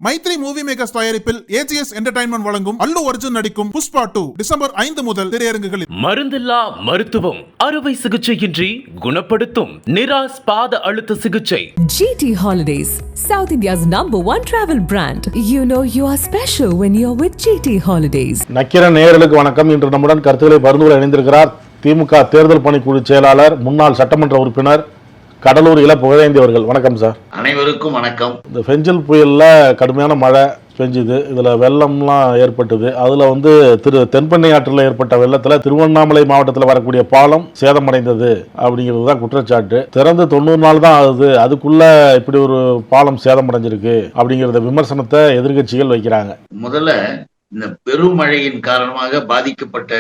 Maithri movie makers தயாரிப்பில் AGS entertainment வழங்கும் அல்லு அர்ஜுன் நடிக்கும் புஷ்பா 2 டிசம்பர் 5 முதல் திரையரங்குகளில். மருந்தில்லா மருத்துவம், அறுவை சிகிச்சையின்றி குணப்படுத்தும் நிராஸ் பாத அழுத்த சிகிச்சை. GT Holidays, South India's #1 travel brand. You know you are special when you're with GT Holidays. நக்கிர நேயர்களுக்கு வணக்கம். இன்று நம்முடன் கருத்துக்களை பகிர்ந்து இணைந்திருக்கிறார் திமுக தேர்தல் பணிக்குழு செயலாளர், முன்னாள் சட்டமன்ற உறுப்பினர் கடலூர் இள புகழேந்தி அவர்கள். வணக்கம் சார். அனைவருக்கும் வணக்கம். இந்த பெஞ்சல் புயல்ல கடுமையான மழை பெஞ்சுது, இதுல வெள்ளம்லாம் ஏற்பட்டது. அதுல தென்பெண்ணை ஆற்றில் ஏற்பட்ட வெள்ளத்துல திருவண்ணாமலை மாவட்டத்தில் வரக்கூடிய பாலம் சேதமடைந்தது அப்படிங்கிறது தான் குற்றச்சாட்டு. திறந்து 90 நாள் தான் ஆகுது, அதுக்குள்ள இப்படி ஒரு பாலம் சேதமடைஞ்சிருக்கு அப்படிங்கிறத விமர்சனத்தை எதிர்கட்சிகள் வைக்கிறாங்க. முதல்ல இந்த பெருமழையின் காரணமாக பாதிக்கப்பட்ட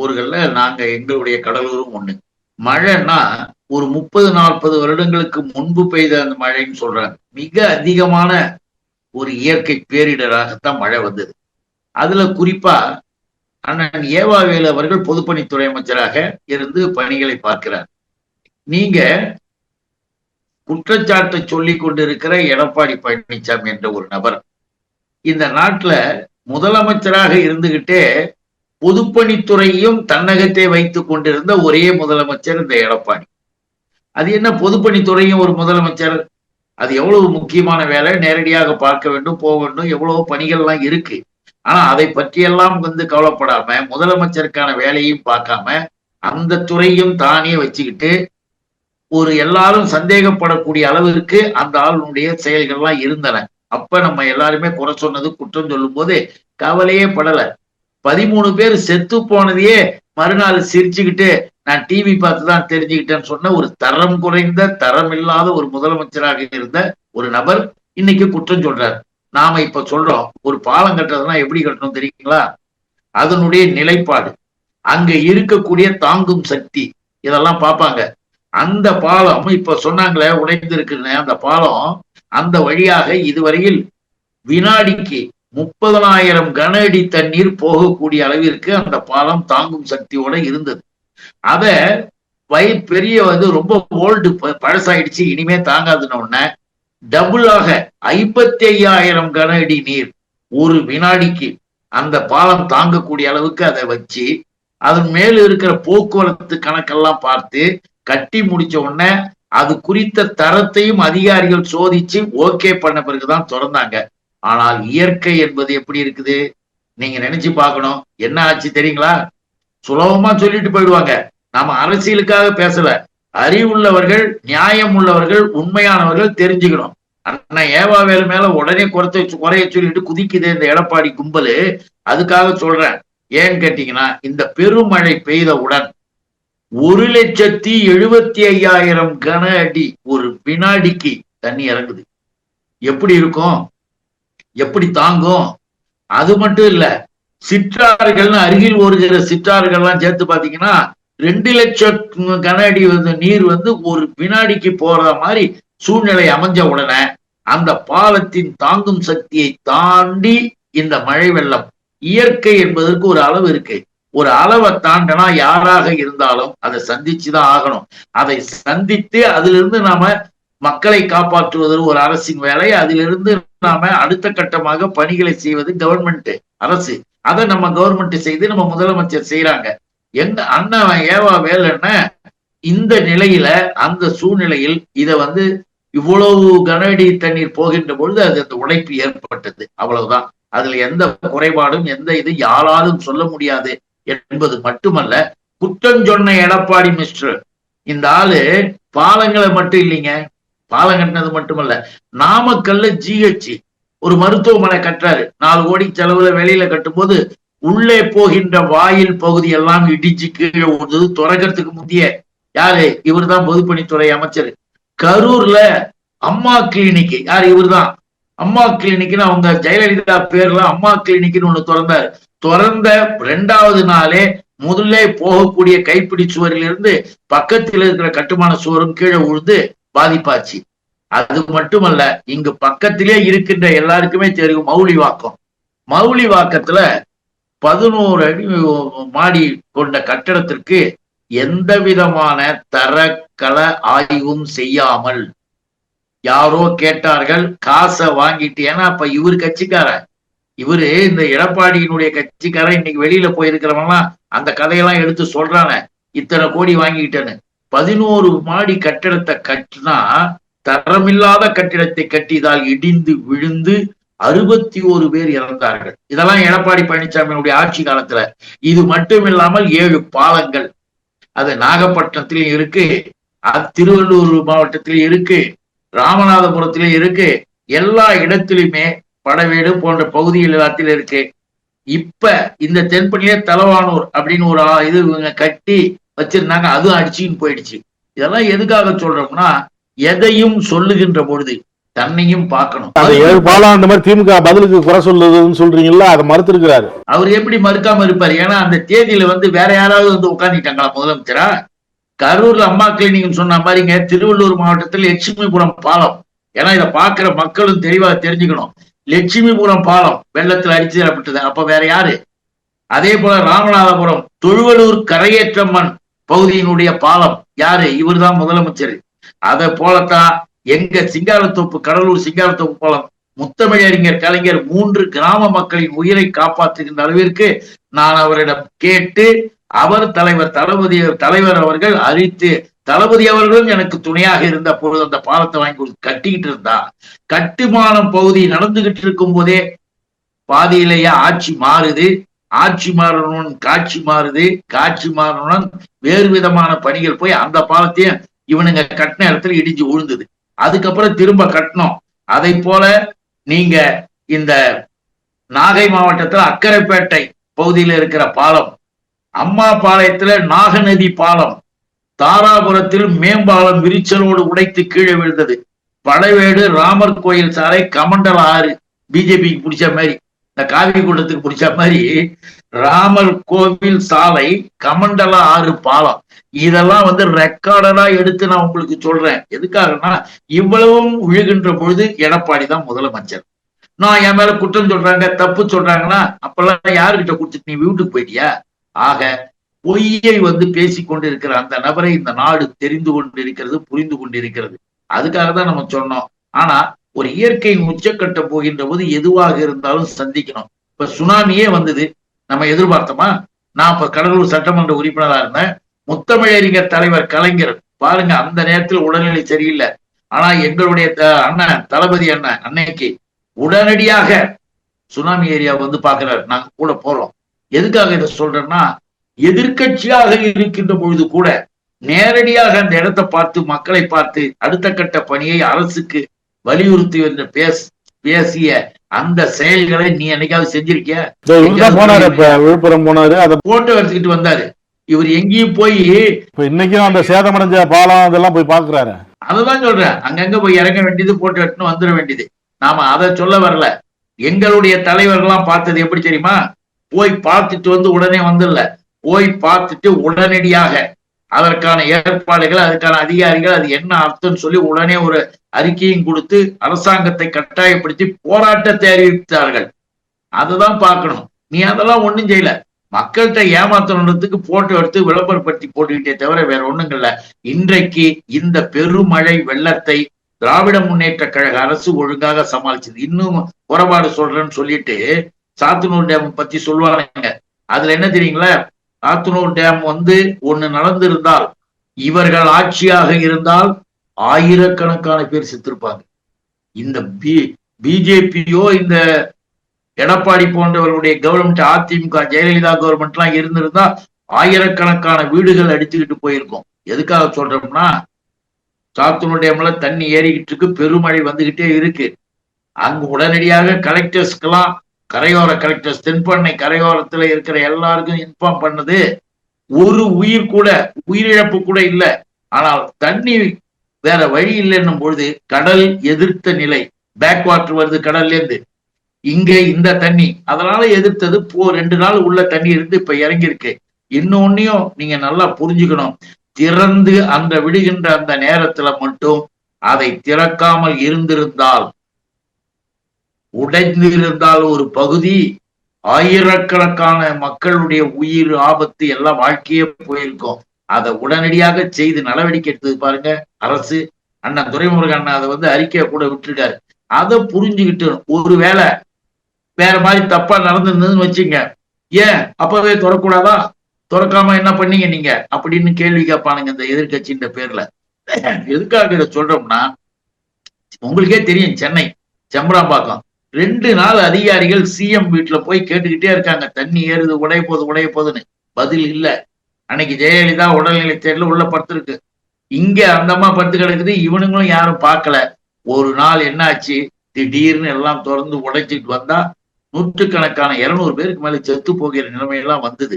ஊர்கள்ல நாங்க எங்களுடைய கடலூரும் ஒண்ணு. மழைன்னா ஒரு 30-40 வருடங்களுக்கு முன்பு பெய்த அந்த மழைன்னு சொல்றாங்க. மிக அதிகமான ஒரு இயற்கை பேரிடராகத்தான் மழை வந்தது. அதுல குறிப்பா அண்ணன் ஏவாவேலு அவர்கள் பொதுப்பணித்துறை அமைச்சராக இருந்து பணிகளை பார்க்கிறார். நீங்க குற்றச்சாட்டை சொல்லி கொண்டிருக்கிற எடப்பாடி பழனிசாமி என்ற ஒரு நபர் இந்த நாட்டுல முதலமைச்சராக இருந்துகிட்டே பொதுப்பணித்துறையும் தன்னகத்தை வைத்துக் கொண்டிருந்த ஒரே முதலமைச்சர் இந்த எடப்பாடி. அது என்ன பொதுப்பணித்துறையும் ஒரு முதலமைச்சர், அது எவ்வளவு முக்கியமான வேலை, நேரடியாக பார்க்க வேண்டும், போக வேண்டும், எவ்வளவு பணிகள்லாம் இருக்கு. ஆனா அதை பற்றியெல்லாம் கவலைப்படாம முதலமைச்சருக்கான வேலையும் பார்க்காம அந்த துறையும் தானே வச்சுக்கிட்டு ஒரு எல்லாரும் சந்தேகப்படக்கூடிய அளவிற்கு அந்த ஆளுடைய செயல்கள்லாம் இருந்தன. அப்ப நம்ம எல்லாருமே குறை சொன்னது, குற்றம் சொல்லும் போது கவலையே படல. 13 பேர் செத்து போனதையே மறுநாள் சிரிச்சுக்கிட்டு நான் டிவி பார்த்துதான் தெரிஞ்சுக்கிட்டேன்னு சொன்ன ஒரு தரம் குறைந்த, தரம் இல்லாத ஒரு முதலமைச்சராக இருந்த ஒரு நபர் இன்னைக்கு குற்றம் சொல்றார். நாம இப்ப சொல்றோம் ஒரு பாலம் கட்டுறதுனா எப்படி கட்டணும் தெரியுங்களா? அதனுடைய நிலைப்பாடு, அங்க இருக்கக்கூடிய தாங்கும் சக்தி, இதெல்லாம் பார்ப்பாங்க. அந்த பாலம் இப்ப சொன்னாங்களே உடைந்திருக்குன்னு, அந்த பாலம் அந்த வழியாக இதுவரையில் வினாடிக்கு 30,000 கன அடி தண்ணீர் போகக்கூடிய அளவிற்கு அந்த பாலம் தாங்கும் சக்தியோட இருந்தது. அத பெரிய ரொம்ப ஓல்டு பழசாயிடுச்சு, இனிமே தாங்காதுன்னு உடனே டபுளாக 55,000 கன அடி நீர் ஒரு வினாடிக்கு அந்த பாலம் தாங்கக்கூடிய அளவுக்கு அதை வச்சு அதன் மேல இருக்கிற போக்குவரத்து கணக்கெல்லாம் பார்த்து கட்டி முடிச்ச உடனே அது குறித்த தரத்தையும் அதிகாரிகள் சோதிச்சு ஓகே பண்ண பிறகுதான் திறந்தாங்க. ஆனால் இயற்கை என்பது எப்படி இருக்குது நீங்க நினைச்சு பார்க்கணும். என்ன ஆச்சு தெரியுங்களா? சுலபமா சொல்லிட்டு போயிடுவாங்க. நாம அரசியலுக்காக பேசல. அறிவுள்ளவர்கள், நியாயம் உள்ளவர்கள், உண்மையானவர்கள் தெரிஞ்சுக்கணும். அண்ணா ஏவாவேலு மேல உடனே குறைய சொல்லிட்டு குதிக்குது இந்த எடப்பாடி கும்பலு. அதுக்காக சொல்றேன். ஏன்னு கேட்டீங்கன்னா, இந்த பெருமழை பெய்தவுடன் 1,75,000 கன அடி ஒரு வினாடிக்கு தண்ணி இறங்குது. எப்படி இருக்கும், எப்படி தாங்கும்? அது மட்டும் இல்ல, சிற்றாறுகள்னு அருகில் ஓடுகிற சிற்றாறுகள்லாம் சேர்த்து பாத்தீங்கன்னா 2 லட்சம் கன அடி நீர் ஒரு வினாடிக்கு போற மாதிரி சூழ்நிலை அமைஞ்ச உடனே அந்த பாலத்தின் தாங்கும் சக்தியை தாண்டி இந்த மழை வெள்ளம், இயற்கை என்பதற்கு ஒரு அளவு இருக்கு. ஒரு அளவை தாண்டினா யாராக இருந்தாலும் அதை சந்திச்சுதான் ஆகணும். அதை சந்தித்து அதிலிருந்து நாம மக்களை காப்பாற்றுவது ஒரு அரசின் வேலை. அதிலிருந்து நாம அடுத்த கட்டமாக பணிகளை செய்வது கவர்மெண்ட், அரசு. அதை நம்ம கவர்மெண்ட் செய்து நம்ம முதலமைச்சர் செய்யறாங்க. எங்க அண்ணன் ஏவாவேலுன்னா இந்த நிலையில, அந்த சூழ்நிலையில் இத இவ்வளவு கனஅடி தண்ணீர் போகின்ற பொழுது அது அந்த உடைப்பு ஏற்பட்டது. அவ்வளவுதான். அதுல எந்த குறைபாடும் எந்த இது யாராலும் சொல்ல முடியாது என்பது மட்டுமல்ல. குற்றம் சொன்ன எடப்பாடி மிஸ்டர் இந்த ஆளு பாலங்களை மட்டும் இல்லைங்க, பாலம் கட்டினது மட்டுமல்ல, நாமக்கல்ல GH ஒரு மருத்துவமனை கட்டுறாரு. 4 கோடி செலவுல வெளியில கட்டும் போது உள்ளே போகின்ற வாயில் பகுதி எல்லாம் இடிச்சு கீழே ஓடுது. துறக்கிறதுக்கு முந்தைய யாரு? இவர் தான் பொதுப்பணித்துறை அமைச்சர். கரூர்ல அம்மா கிளினிக், யாரு? இவர் தான். அம்மா கிளினிக்னு அவங்க ஜெயலலிதா பேர்ல அம்மா கிளினிக்னு ஒண்ணு திறந்தாரு. திறந்த 2வது நாளே முதல்ல போகக்கூடிய கைப்பிடி சுவரில் இருந்து பக்கத்தில் இருக்கிற கட்டுமான சுவரும் கீழே உழுந்து பாதிப்பாச்சு. அது மட்டுமல்ல, இங்கு பக்கத்திலே இருக்கின்ற எல்லாருக்குமே தெரியும் மௌலிவாக்கம். மௌலிவாக்கத்துல 11 அடி மாடி கொண்ட கட்டடத்திற்கு எந்த விதமான தரக்கல ஆய்வும் செய்யாமல் யாரோ கேட்டார்கள், காசை வாங்கிட்டு. ஏன்னா அப்ப இவரு கட்சிக்காரன், இவரு இந்த எடப்பாடியினுடைய கட்சிக்காரன். இன்னைக்கு வெளியில போயிருக்கிறவன்லாம் அந்த கதையெல்லாம் எடுத்து சொல்றானே, இத்தனை கோடி வாங்கிட்டேன்னு. 11 மாடி கட்டிடத்தை கட்டினா, தரமில்லாத கட்டிடத்தை கட்டியதால் இடிந்து விழுந்து 61 பேர் இறந்தார்கள். இதெல்லாம் எடப்பாடி பழனிசாமியினுடைய ஆட்சி காலத்துல. இது மட்டும் இல்லாமல் 7 பாலங்கள், அது நாகப்பட்டினத்திலும் இருக்கு, திருவள்ளூர் மாவட்டத்திலும் இருக்கு, ராமநாதபுரத்திலும் இருக்கு, எல்லா இடத்திலுமே படவேடு போன்ற பகுதிகள் எல்லாத்திலும் இருக்கு. இப்ப இந்த தென்பண்ணிலே தலவானூர் அப்படின்னு ஒரு இது கட்டி வச்சிருந்தாங்க, அதுவும் அடிச்சுன்னு போயிடுச்சு. இதெல்லாம் எதுக்காக சொல்றோம்னா, எதையும் சொல்லுகின்ற பொழுது தன்னையும் பார்க்கணும். அந்த 7 பாலம் அந்த மாதிரி திமுக பதிலுக்கு குறை சொல்லுதுன்னு சொல்றீங்களா, அதை மறுத்திருக்கிறாரு. அவர் எப்படி மறுக்காம இருப்பாரு? ஏன்னா அந்த தேதியில வேற யாராவது உட்காந்துட்டாங்களா முதலமைச்சரா? கரூர்ல அம்மா கிளினிக் சொன்ன மாதிரிங்க, திருவள்ளூர் மாவட்டத்தில் லட்சுமிபுரம் பாலம். ஏன்னா இதை பாக்குற மக்களும் தெளிவாக தெரிஞ்சுக்கணும். லட்சுமிபுரம் பாலம் வெள்ளத்தில் அடிச்சுடப்பட்டது. அப்ப வேற யாரு? அதே போல ராமநாதபுரம் தொழுவலூர் கரையேற்றம்மன் பகுதியினுடைய பாலம் யாரு? இவர் தான் முதலமைச்சர். அதை போலத்தான் எங்க சிங்காரத்தோப்பு, கடலூர் சிங்காரத்தோப்பு பாலம், முத்தமிழறிஞர் கலைஞர் 3 கிராம மக்களின் உயிரை காப்பாற்றுகின்ற அளவிற்கு நான் அவரிடம் கேட்டு, அவர் தலைவர் அவர்கள் அறித்து, தளபதி அவர்களும் எனக்கு துணையாக இருந்த பொழுது அந்த பாலத்தை வாங்கி கட்டிக்கிட்டு இருந்தா, கட்டுமானம் பகுதி நடந்துகிட்டு இருக்கும் போதே பாதியிலேயே ஆட்சி மாறுது. ஆட்சி மாறணும்னு காட்சி மாறுது, காட்சி மாறணும்னு வேறு விதமான பணிகள் போய் அந்த பாலத்தையும் இவனுங்க கட்டின இடத்துல இடிஞ்சு விழுந்தது. அதுக்கப்புறம் திரும்ப கட்டணும். அதை போல நீங்க இந்த நாகை மாவட்டத்துல அக்கரைப்பேட்டை பகுதியில் இருக்கிற பாலம், அம்மா பாளையத்துல நாகநதி பாலம், தாராபுரத்தில் மேம்பாலம் விரிச்சலோடு உடைத்து கீழே விழுந்தது. படைவேடு ராமர் கோயில் சாலை, கமண்டல ஆறு, பிஜேபிக்கு பிடிச்ச மாதிரி, இந்த காவிரி கூட்டத்துக்கு பிடிச்ச மாதிரி ராமர் கோவில் சாலை, கமண்டல ஆறு பாலம், இதெல்லாம் ரெக்கார்டரா எடுத்து நான் உங்களுக்கு சொல்றேன். எதுக்காகனா, இவ்வளவும் விழுகின்ற பொழுது எடப்பாடி தான் முதலமைச்சர். நான் என் மேல குற்றம் சொல்றாங்க, தப்பு சொல்றாங்கன்னா, அப்பெல்லாம் யாருக்கிட்ட கொடுத்துட்டு நீ வீட்டுக்கு போயிட்டியா? ஆக பொய்யை பேசிக் கொண்டிருக்கிற அந்த நபரை இந்த நாடு தெரிந்து கொண்டிருக்கிறது, புரிந்து கொண்டிருக்கிறது. அதுக்காக தான் நம்ம சொன்னோம். ஆனா ஒரு இயற்கையின் உச்சக்கட்ட போகின்ற போது எதுவாக இருந்தாலும் சந்திக்கணும். இப்ப சுனாமியே வந்தது, நம்ம எதிர்பார்த்தோமா? நான் இப்ப கடலூர் சட்டமன்ற உறுப்பினராக இருந்தேன். முத்தமிழறிஞர் தலைவர் கலைஞர் பாருங்க, அந்த நேரத்தில் உடல்நிலை சரியில்லை. ஆனா எங்களுடைய அண்ணன் தளபதி அண்ணன் அன்னைக்கு உடனடியாக சுனாமி ஏரியா பாக்குறாரு. நாங்க கூட போறோம். எதுக்காக இதை சொல்றேன்னா, எதிர்கட்சியாக இருக்கின்ற பொழுது கூட நேரடியாக அந்த இடத்தை பார்த்து, மக்களை பார்த்து அடுத்த கட்ட பணியை அரசுக்கு வலியுறுத்தி என்று பேசிய அந்த செயல்களை நீ என்னைக்காவது செஞ்சிருக்கிய? விழுப்புரம் போனாரு, அதை போட்டோ எடுத்துக்கிட்டு வந்தாரு. இவர் எங்கேயும் போய் இன்னைக்கும் அந்த சேதமடைஞ்ச பாலம் அதெல்லாம் போய் பாக்குறாரு. அததான் சொல்றேன், அங்கங்க போய் இறங்க வேண்டியது, போட்டோ எடுத்துன்னு வந்துட வேண்டியது. நாம அதை சொல்ல வரல. எங்களுடைய தலைவர்கள்லாம் பார்த்தது எப்படி தெரியுமா? போய் பார்த்துட்டு உடனே வந்துடல, போய் பார்த்துட்டு உடனடியாக அதற்கான ஏற்பாடுகள், அதுக்கான அதிகாரிகள் அது என்ன அர்த்தம் சொல்லி உடனே ஒரு அறிக்கையும் கொடுத்து அரசாங்கத்தை கட்டாயப்படுத்தி போராட்டத்தை அறிவித்தார்கள். அதுதான் பார்க்கணும். நீ அதெல்லாம் ஒண்ணும் செய்யல. மக்கள்கிட்ட ஏமாத்தணுன்றதுக்கு போட்டோ எடுத்து விளம்பரப்படுத்தி போட்டுக்கிட்டே தவிர வேற ஒண்ணுங்கள்ல. இன்றைக்கு இந்த பெருமழை வெள்ளத்தை திராவிட முன்னேற்ற கழக அரசு ஒழுங்காக சமாளிச்சது. இன்னும் குறைபாடு சொல்றேன்னு சொல்லிட்டு சாத்தனூர் டேம் பத்தி சொல்லுவாங்க. அதுல என்ன தெரியுங்களா? சாத்தனூர் டேம் ஒண்ணு நடந்திருந்தால், இவர்கள் ஆட்சியாக இருந்தால் ஆயிரக்கணக்கான பேர் செத்திருப்பாங்க. இந்த பிஜேபியோ இந்த எடப்பாடி போன்றவர்களுடைய கவர்மெண்ட், அதிமுக ஜெயலலிதா கவர்மெண்ட் எல்லாம் இருந்திருந்தா ஆயிரக்கணக்கான வீடுகள் அடிச்சுக்கிட்டு போயிருக்கும். எதுக்காக சொல்றோம்னா, சாத்தனூர் டேம்ல தண்ணி ஏறிக்கிட்டு இருக்கு, பெருமழை வந்துகிட்டே இருக்கு. அங்கு உடனடியாக கலெக்டர்ஸ்க்கெல்லாம், கரையோர கலெக்டர்ஸ், தென்பண்ணை கரையோரத்துல இருக்கிற எல்லாருக்கும் இன்ஃபார்ம் பண்ணது. ஒரு உயிரிழப்பு கூட இல்லை. ஆனால் தண்ணி வேற வழி இல்லைன்னும் பொழுது கடல் எதிர்த்த நிலை, பேக் வாட்டர் வருது கடல்ல இருந்து, இங்க இந்த தண்ணி அதனால எதிர்த்தது. 2 நாள் உள்ள தண்ணி இருந்து இப்ப இறங்கி இருக்கு. இன்னொன்னையும் நீங்க நல்லா புரிஞ்சுக்கணும். திறந்து அந்த விடுகின்ற அந்த நேரத்துல மட்டும் அதை திறக்காமல் இருந்திருந்தால், உடைந்திருந்தால் ஒரு பகுதி, ஆயிரக்கணக்கான மக்களுடைய உயிர் ஆபத்து, எல்லாம் வாழ்க்கையே போயிருக்கும். அதை உடனடியாக செய்து நடவடிக்கை எடுத்தது பாருங்க அரசு. அண்ணன் துரைமுருகன் அண்ணா அதை வந்து அறிக்கையை கூட விட்டுருக்காரு. அதை புரிஞ்சுக்கிட்டு ஒருவேளை வேற மாதிரி தப்பா நடந்திருந்ததுன்னு வச்சுங்க, ஏன் அப்பவே திறக்கூடாதா, திறக்காம என்ன பண்ணீங்க நீங்க அப்படின்னு கேள்வி கேட்பானுங்க இந்த எதிர்கட்சின்ற பேர்ல. எதுக்காக இதை சொல்றோம்னா, உங்களுக்கே தெரியும், சென்னை செம்பராம்பாக்கம் 2 நாள் அதிகாரிகள் சிஎம் வீட்டுல போய் கேட்டுக்கிட்டே இருக்காங்க, தண்ணி ஏறுது, உடைய போதுன்னு. பதில் இல்ல. அன்னைக்கு ஜெயலலிதா உடல்நிலை தேர்ல உள்ள படுத்திருக்கு, இங்க அந்த அம்மா படுத்து கிடக்குது, இவனுங்களும் யாரும் பார்க்கல. ஒரு நாள் என்னாச்சு, திடீர்னு எல்லாம் திறந்து உடைச்சிட்டு வந்தா நூற்றுக்கணக்கான 200 பேருக்கு மேல செத்து போகிற நிலைமையெல்லாம் வந்தது.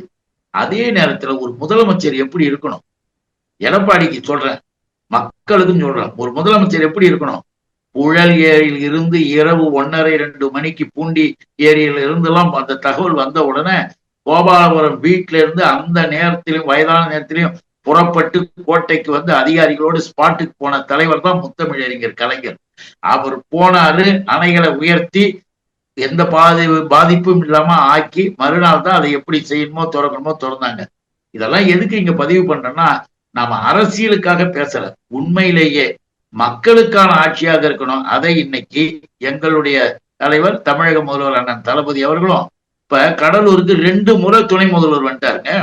அதே நேரத்துல ஒரு முதலமைச்சர் எப்படி இருக்கணும், எடப்பாடிக்கு சொல்றேன், மக்களுக்கும் சொல்றேன், ஒரு முதலமைச்சர் எப்படி இருக்கணும், புழல் ஏரியில் இருந்து இரவு 1:30-2 மணிக்கு பூண்டி ஏரியில இருந்தெல்லாம் அந்த தகவல் வந்த உடனே கோபாலபுரம் வீட்டுல இருந்து அந்த நேரத்திலும் வயதான நேரத்திலையும் புறப்பட்டு கோட்டைக்கு வந்து அதிகாரிகளோடு ஸ்பாட்டுக்கு போன தலைவர் தான் முத்தமிழறிஞர் கலைஞர். அவர் போனாரு, அணைகளை உயர்த்தி எந்த பாதிப்பும் இல்லாம ஆக்கி மறுநாள் தான் அதை எப்படி செய்யணுமோ திறக்கணுமோ திறந்தாங்க. இதெல்லாம் எதுக்கு இங்க பதிவு பண்றோம்னா, நாம அரசியலுக்காக பேசல, உண்மையிலேயே மக்களுக்கான ஆட்சியாக இருக்கணும். அதை இன்னைக்கு எங்களுடைய தலைவர் தமிழக முதல்வர் அண்ணன் தளபதி அவர்களும், இப்ப கடலூருக்கு 2 முறை துணை முதல்வர் வந்துட்டாருங்க.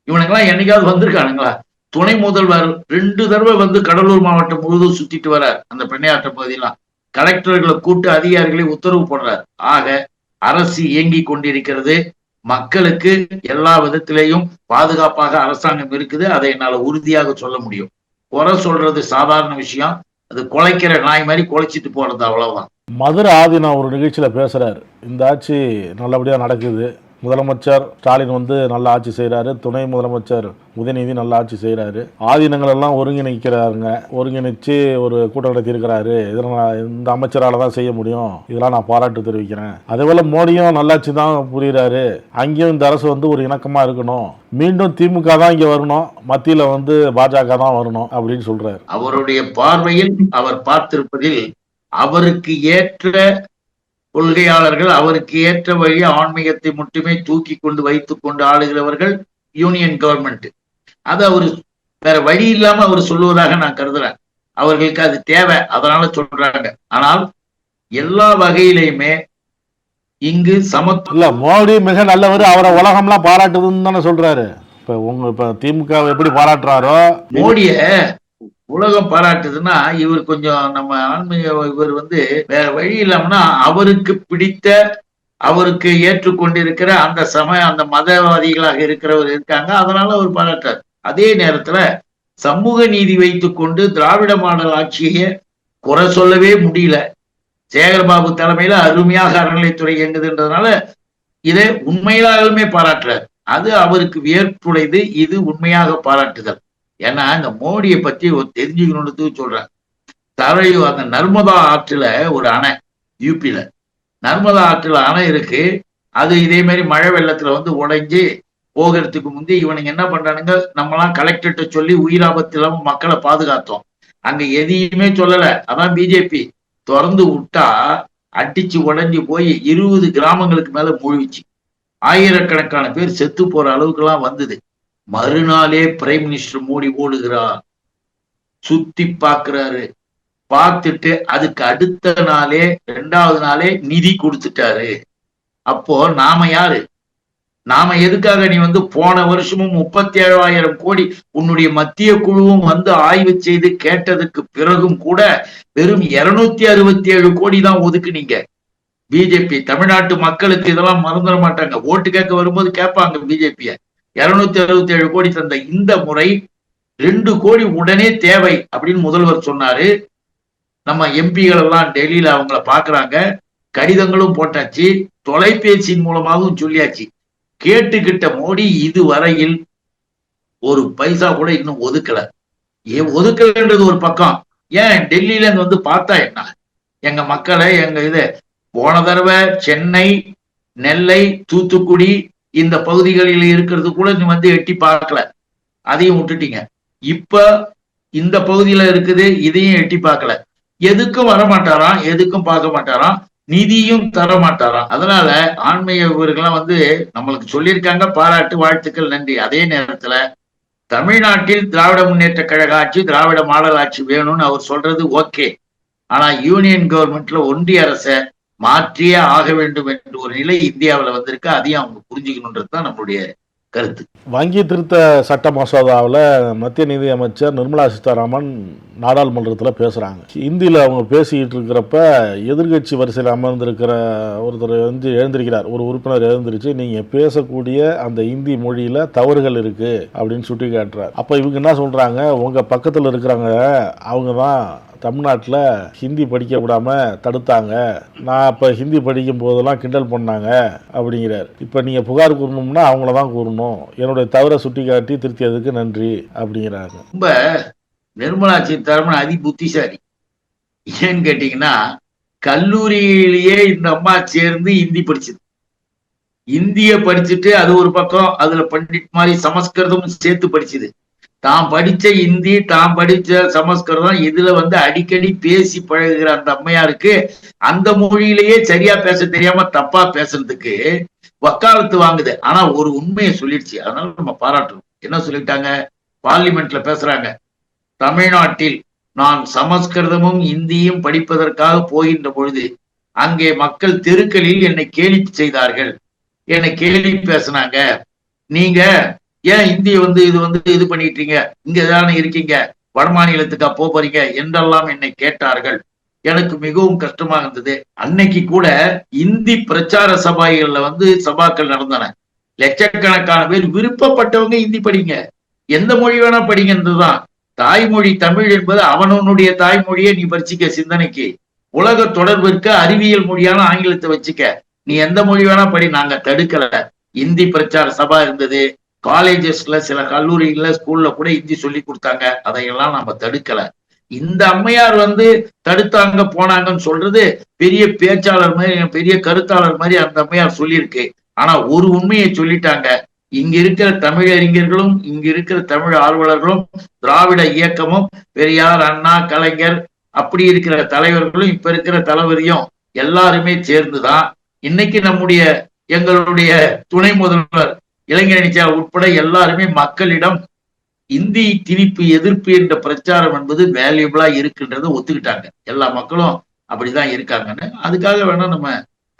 இவனுங்கெல்லாம் என்னைக்காவது வந்திருக்கானுங்களா? துணை முதல்வர் 2 தடவை வந்து கடலூர் மாவட்டம் முழுவதும் சுத்திட்டு வர்றார். அந்த பெண்ணையாற்ற பகுதியெல்லாம் கலெக்டர்களை கூட்டு அதிகாரிகளை உத்தரவு போடுறார். ஆக அரசு இயங்கி கொண்டிருக்கிறது, மக்களுக்கு எல்லா விதத்திலேயும் பாதுகாப்பாக அரசாங்கம் இருக்குது. அதை என்னால உறுதியாக சொல்ல முடியும். குறை சொல்றது சாதாரண விஷயம், அது குலைக்கிற நாய் மாதிரி குலைச்சிட்டு போறது, அவ்வளவுதான். மதுரை ஆதீனம் ஒரு நிகழ்ச்சியில் பேசுகிறார், இந்த ஆட்சி நல்லபடியாக நடக்குது, முதலமைச்சர் ஸ்டாலின் வந்து நல்ல ஆட்சி செய்கிறாரு, துணை முதலமைச்சர் உதயநிதி நல்ல ஆட்சி செய்கிறாரு, ஆதீனங்கள் எல்லாம் ஒருங்கிணைக்கிறாருங்க, ஒருங்கிணைச்சு ஒரு கூட்டம் நடத்தியிருக்கிறாரு, இதெல்லாம் இந்த அமைச்சரால் தான் செய்ய முடியும், இதெல்லாம் நான் பாராட்டு தெரிவிக்கிறேன். அதேபோல் மோடியும் நல்லாட்சி தான் புரிகிறாரு, அங்கேயும் இந்த அரசு வந்து ஒரு இணக்கமாக இருக்கணும், மீண்டும் திமுக தான் இங்கே வரணும், மத்தியில் வந்து பாஜக தான் வரணும் அப்படின்னு சொல்றாரு. அவருடைய பார்வையில் அவர் பார்த்திருப்பதில் அவருக்கு ஏற்ற கொள்கையாளர்கள், அவருக்கு ஏற்ற வழி ஆன்மீகத்தை மட்டுமே தூக்கி கொண்டு வைத்துக் கொண்டு ஆளுகிறவர்கள் யூனியன் கவர்மெண்ட். அது அவர் வேற வழி இல்லாம அவர் சொல்லுவதாக நான் கருதுறேன். அவர்களுக்கு அது தேவை, அதனால சொல்றாங்க. ஆனால் எல்லா வகையிலையுமே இங்கு சமத்துவம் இல்ல, மோடி மிக நல்லவர், அவரை உலகம்லாம் பாராட்டுதுன்னு தானே சொல்றாரு. இப்ப திமுக எப்படி பாராட்டுறாரோ, மோடிய உலகம் பாராட்டுதுன்னா இவர் கொஞ்சம் நம்ம ஆன்மீக இவர் வந்து வேற வழி இல்லாமனா அவருக்கு பிடித்த, அவருக்கு ஏற்றுக்கொண்டிருக்கிற அந்த அந்த மதவாதிகளாக இருக்கிறவர் இருக்காங்க, அதனால அவர் பாராட்டார். அதே நேரத்துல சமூக நீதி வைத்துக் கொண்டு திராவிட மாடல் ஆட்சியை குறை சொல்லவே முடியல. சேகர்பாபு தலைமையில அருமையாக அறநிலைத்துறை இயங்குதுன்றதுனால இதை உண்மையிலாகவே பாராட்டுறார். அது அவருக்கு வியர்ப்புடையது, இது உண்மையாக பாராட்டுதல். ஏன்னா இந்த மோடியை பத்தி தெரிஞ்சுக்கணும்னு சொல்றேன். தரையோ அந்த நர்மதா ஆற்றுல ஒரு அணை, யூபியில நர்மதா ஆற்றுல அணை இருக்கு. அது இதே மாதிரி மழை வெள்ளத்துல வந்து உடைஞ்சு போகிறதுக்கு முந்தி இவனுங்க என்ன பண்றானுங்க, நம்மலாம் கலெக்டர்கிட்ட சொல்லி உயிராபத்து இல்லாம மக்களை பாதுகாத்தோம். அங்க எதையுமே சொல்லல. அதான் பிஜேபி திறந்து விட்டா அடிச்சு உடைஞ்சு போய் 20 கிராமங்களுக்கு மேல மூழ்கிச்சு, ஆயிரக்கணக்கான பேர் செத்து போற அளவுக்கு எல்லாம் வந்தது. மறுநாளே பிரைம் மினிஸ்டர் மோடி ஓடுகிறார், சுத்தி பாக்குறாரு, பார்த்துட்டு அதுக்கு அடுத்த நாளே 2வது நாளே நிதி கொடுத்துட்டாரு. அப்போ நாம யாரு? நாம எதுக்காக நீ வந்து போன வருஷமும் 37,000 கோடி உன்னுடைய மத்திய குழுவும் வந்து ஆய்வு செய்து கேட்டதுக்கு பிறகும் கூட வெறும் 267 கோடி தான் ஒதுக்குனீங்க. பிஜேபி தமிழ்நாட்டு மக்களுக்கு இதெல்லாம் மறந்துட மாட்டாங்க, ஓட்டு கேட்க வரும்போது கேட்பாங்க பிஜேபிய. 267 கோடி தந்த இந்த முறை 2 கோடி உடனே தேவை அப்படின்னு முதல்வர் சொன்னாரு. நம்ம எம்பிகள் எல்லாம் டெல்லியில அவங்கள பாக்குறாங்க, கடிதங்களும் போட்டாச்சு, தொலைபேசியின் மூலமாகவும் சொல்லியாச்சு. கேட்டுக்கிட்ட மோடி இதுவரையில் ஒரு பைசா கூட இன்னும் ஒதுக்கல. ஒதுக்கலன்றது ஒரு பக்கம், ஏன் டெல்லியில இருந்து வந்து பார்த்தா என்ன, எங்க மக்களை எங்க இது போன தடவை சென்னை, நெல்லை, தூத்துக்குடி இந்த பகுதிகளில் இருக்கிறது கூட நீ வந்து எட்டி பார்க்கல, அதையும் விட்டுட்டீங்க. இப்ப இந்த பகுதியில இருக்குது, இதையும் எட்டி பார்க்கல. எதுக்கும் வரமாட்டாராம், எதுக்கும் பார்க்க மாட்டாராம், நிதியும் தர மாட்டாராம். அதனால ஆன்மீக இவர்கள்லாம் வந்து நம்மளுக்கு சொல்லியிருக்காங்க, பாராட்டு வாழ்த்துக்கள் நன்றி. அதே நேரத்துல தமிழ்நாட்டில் திராவிட முன்னேற்ற கழக ஆட்சி, திராவிட மாடல் ஆட்சி வேணும்னு அவர் சொல்றது ஓகே. ஆனா யூனியன் கவர்மெண்ட்ல ஒன்றிய அரசை மாற்றியே ஆக வேண்டும் என்ற ஒரு நிலை இந்தியாவில் வந்திருக்கு. அதையும் அவங்க புரிஞ்சுக்கணுன்றது தான் நம்மளுடைய கருத்து. வங்கி திருத்த சட்ட மசோதாவில் மத்திய நிதி அமைச்சர் நிர்மலா சீதாராமன் நாடாளுமன்றத்தில் பேசுகிறாங்க. ஹிந்தியில் அவங்க பேசிக்கிட்டு இருக்கிறப்ப எதிர்கட்சி வரிசையில் அமர்ந்திருக்கிற ஒருத்தர் எழுந்திருக்கிறார், ஒரு உறுப்பினர் எழுந்திருச்சு, நீங்கள் பேசக்கூடிய அந்த இந்தி மொழியில் தவறுகள் இருக்குது அப்படின்னு சுட்டி காட்டுறார். அப்போ இவங்க என்ன சொல்கிறாங்க, உங்கள் பக்கத்தில் இருக்கிறாங்க அவங்க தான் தமிழ்நாட்டில் ஹிந்தி படிக்க விடாமல் தடுத்தாங்க, நான் இப்போ ஹிந்தி படிக்கும் போதெல்லாம் கிண்டல் பண்ணாங்க அப்படிங்கிறார். இப்போ நீங்கள் புகார் கூறணும்னா அவங்கள தான் கூறணும், என்னுடைய தவறை சுட்டி காட்டி திருத்தியதுக்கு நன்றி அப்படிங்கிறாங்க. ரொம்ப நிர்மலா சீதாராமன் அதி புத்திசாலி. ஏன்னு கேட்டீங்கன்னா, கல்லூரியிலேயே இந்த அம்மா சேர்ந்து ஹிந்தி படிச்சது. இந்திய படிச்சுட்டு அது ஒரு பக்கம், அதுல பண்டிட் மாதிரி சமஸ்கிருதம் சேர்த்து படிச்சுது. தான் படிச்ச இந்தி, தான் படிச்ச சமஸ்கிருதம் இதுல அடிக்கடி பேசி பழகுகிற அந்த அம்மையாருக்கு அந்த மொழியிலேயே சரியா பேச தெரியாம தப்பா பேசுறதுக்கு வக்காலத்து வாங்குது. ஆனா ஒரு உண்மையை சொல்லிடுச்சு, அதனால நம்ம பாராட்டுறோம். என்ன சொல்லிட்டாங்க, பார்லிமெண்ட்ல பேசுறாங்க, தமிழ்நாட்டில் நான் சமஸ்கிருதமும் இந்தியும் படிப்பதற்காக போகின்ற பொழுது அங்கே மக்கள் தெருக்களில் என்னை கேலி செய்தார்கள், என்னை கேலி பேசினாங்க, நீங்க ஏன் இந்திய இது பண்ணிட்டீங்க, இங்க தானே இருக்கீங்க, வடமாநிலத்துக்கா போறீங்க என்றெல்லாம் என்னை கேட்டார்கள். எனக்கு மிகவும் கஷ்டமா இருந்தது. அன்னைக்கு கூட இந்தி பிரச்சார சபாக்கள்ல சபாக்கள் நடந்தன. லட்சக்கணக்கான பேர் விருப்பப்பட்டவங்க இந்தி படிங்க, எந்த மொழி வேணா படிங்கன்றதுதான். தாய்மொழி தமிழ் என்பது அவனுடைய தாய்மொழியை நீ படிச்சுக்க, சிந்தனைக்கு உலக தொடர்பிற்கு அறிவியல் மொழியான ஆங்கிலத்தை வச்சுக்க, நீ எந்த மொழி வேணா படி, நாங்க தடுக்கல. இந்தி பிரச்சார சபா இருந்தது, காலேஜஸ்ல சில கல்லூரிகள்ல ஸ்கூல்ல கூட ஹிந்தி சொல்லி கொடுத்தாங்க, அதையெல்லாம் நம்ம தடுக்கல. இந்த அம்மையார் தடுத்தாங்க போனாங்கன்னு சொல்றது பெரிய பேச்சாளர் மாதிரி, பெரிய கருத்தாளர் மாதிரி அந்த அம்மையார் சொல்லியிருக்கு. ஆனா ஒரு உண்மையை சொல்லிட்டாங்க, இங்க இருக்கிற தமிழறிஞர்களும் இங்க இருக்கிற தமிழ் ஆர்வலர்களும் திராவிட இயக்கமும் பெரியார், அண்ணா, கலைஞர் அப்படி இருக்கிற தலைவர்களும் இப்ப இருக்கிற தலைவரையும் எல்லாருமே சேர்ந்துதான் இன்னைக்கு எங்களுடைய துணை முதல்வர் இளைஞரணிச்சா உட்பட எல்லாருமே மக்களிடம் இந்தி திணிப்பு எதிர்ப்பு என்ற பிரச்சாரம் என்பது வேல்யூபிளா இருக்குன்றதை ஒத்துக்கிட்டாங்க. எல்லா மக்களும் அப்படிதான் இருக்காங்கன்னு. அதுக்காக வேணா நம்ம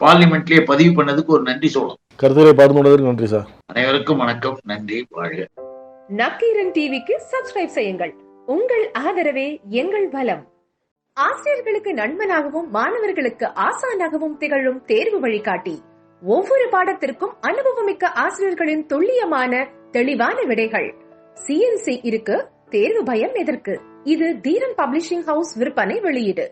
பார்லிமெண்ட்லயே பதிவு பண்ணதுக்கு ஒரு நன்றி சொல்லலாம். கருத்துரை பகிர்ந்ததற்கு நன்றி சார். அனைவருக்கும் வணக்கம், நன்றி, வாழ்க. நக்கீரன் டிவிக்கு சப்ஸ்கிரைப் செய்யுங்கள். உங்கள் ஆதரவே எங்கள் பலம். ஆசிரியர்களுக்கு நண்பனாகவும் மாணவர்களுக்கு ஆசானாகவும் திகழும் தேர்வு வழிகாட்டி. ஒவ்வொரு பாடத்திற்கும் அனுபவமிக்க ஆசிரியர்களின் துல்லியமான தெளிவான விடைகள். CNC இருக்கு, தேர்வு பயம் எதற்கு? இது தீரன் பப்ளிஷிங் ஹவுஸ் விற்பனை வெளியீடு.